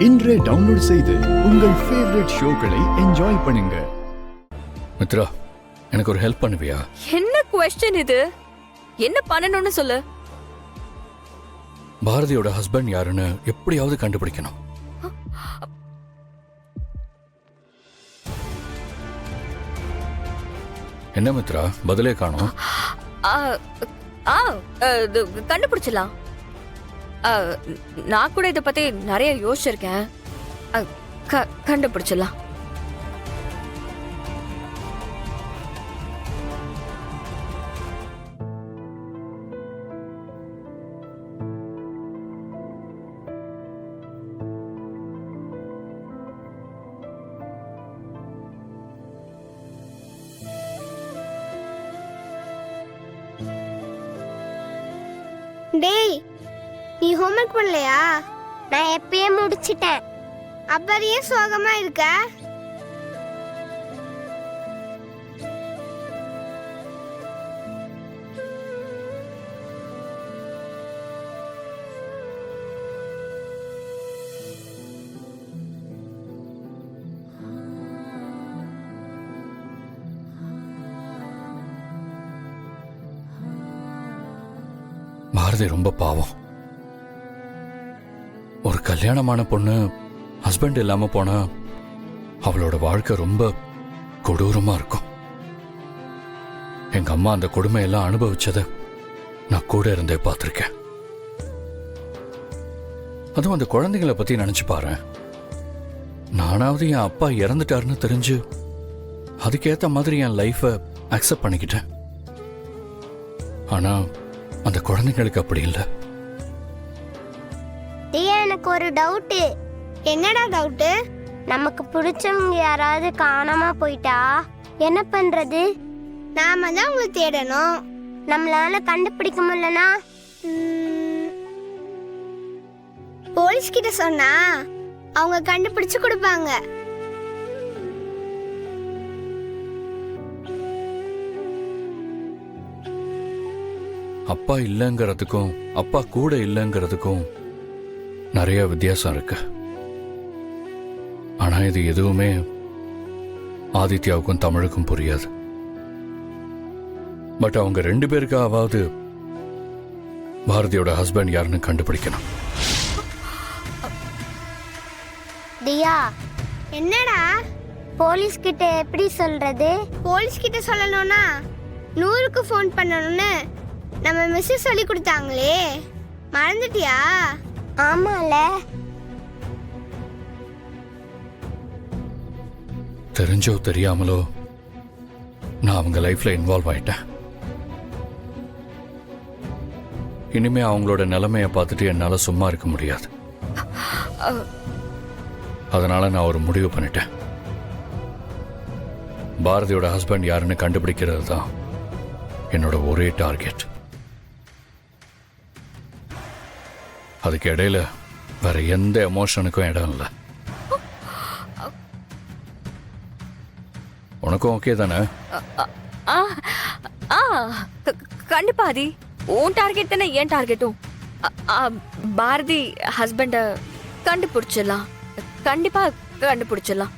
இன்றே டவுன்லோட் செய்து உங்கள் ஃபேவரட் ஷோக்களை என்ஜாய் பண்ணுங்க. மித்ரா, எனக்கு ஒரு ஹெல்ப் பண்ணுவியா? என்ன क्वेश्चन இது? என்ன பண்ணணும்னு சொல்லு. பாரதியோட ஹஸ்பண்ட் யாருன்னு எப்படியாவது கண்டுபிடிக்கணும். என்ன மித்ரா, பதிலே காணோம். கண்டுபிடிச்சலாம். நான் கூட இதை பத்தி நிறைய யோசிச்சிருக்கேன். கண்டுபிடிச்சலாம். டேய், நீ ஹோம்வொர்க் பண்ணலையா? நான் எப்பயே முடிச்சிட்டேன். அப்புறம் ஏன் சோகமா இருக்க? பாரதி ரொம்ப பாவம். ஒரு கல்யாணமான பொண்ணு ஹஸ்பண்ட் இல்லாம போனா அவளோட வாழ்க்கை ரொம்ப கொடூரமா இருக்கும். எங்க அம்மா அந்த கொடுமையெல்லாம் அனுபவிச்சத நான் கூட இருந்தே பார்த்திருக்கேன். அதுவும் அந்த குழந்தைங்களை பத்தி நினைச்சு பாரு. நானாவது என் அப்பா இறந்துட்டாருன்னு தெரிஞ்சு அதுக்கேத்த மாதிரி என் லைஃபை அக்செப்ட் பண்ணிக்கிட்டேன். ஆனா அந்த குழந்தைங்களுக்கு அப்படி இல்லை. எனக்கு ஒரு டவுட். என்னடா டவுட்? நமக்கு பிடிச்சவங்க யாராவது காணாம போயிட்டா என்ன பண்றது? நாம தான் உங்களை தேடணும். நம்மளால கண்டுபிடிக்க முடியலனா போலீஸ் கிட்ட சொன்னா அவங்க கண்டுபிடிச்சு கொடுப்பாங்க. அப்பா இல்லைங்கிறதுக்கும் அப்பா கூட இல்லைங்கிறதுக்கும் நிறைய வித்தியாசம் இருக்கு. ஆனா இது எதுவுமே ஆதித்யாவுக்கும் தமிழுக்கும் புரியாது. பட் அவங்க ரெண்டு பேருக்காவது பாரதியோட ஹஸ்பண்ட் யாருன்னு கண்டுபிடிக்கணும். தியா, என்னடா போலீஸ் கிட்ட எப்படி சொல்றது? போலீஸ் கிட்ட சொல்லணும்னா 100க்கு ஃபோன் பண்ணணும்னு நம்ம மிஸ் சொல்லி கொடுத்தாங்களே, மறந்துட்டியா? ஆமால. தெரிஞ்சோ தெரியாமலோ நான் அவங்க லைஃப்ல இன்வால்வ் ஆயிட்டேன். இனிமே அவங்களோட நிலைமைய பார்த்துட்டு என்னால சும்மா இருக்க முடியாது. அதனால நான் ஒரு முடிவு பண்ணிட்டேன். பாரதியோட ஹஸ்பண்ட் யாருன்னு கண்டுபிடிக்கிறது தான் என்னோட ஒரே டார்கெட். அதுக்கு இடையில வேற எந்த எமோஷனுக்கும் இடம் இல்லை. உனக்கும் ஓகே தானே? கண்டிப்பா. ஆதி, உன் டார்கெட் தானே என் டார்கெட்டும். பாரதி ஹஸ்பண்ட கண்டுபிடிச்சிடலாம். கண்டிப்பா கண்டுபிடிச்சிடலாம்.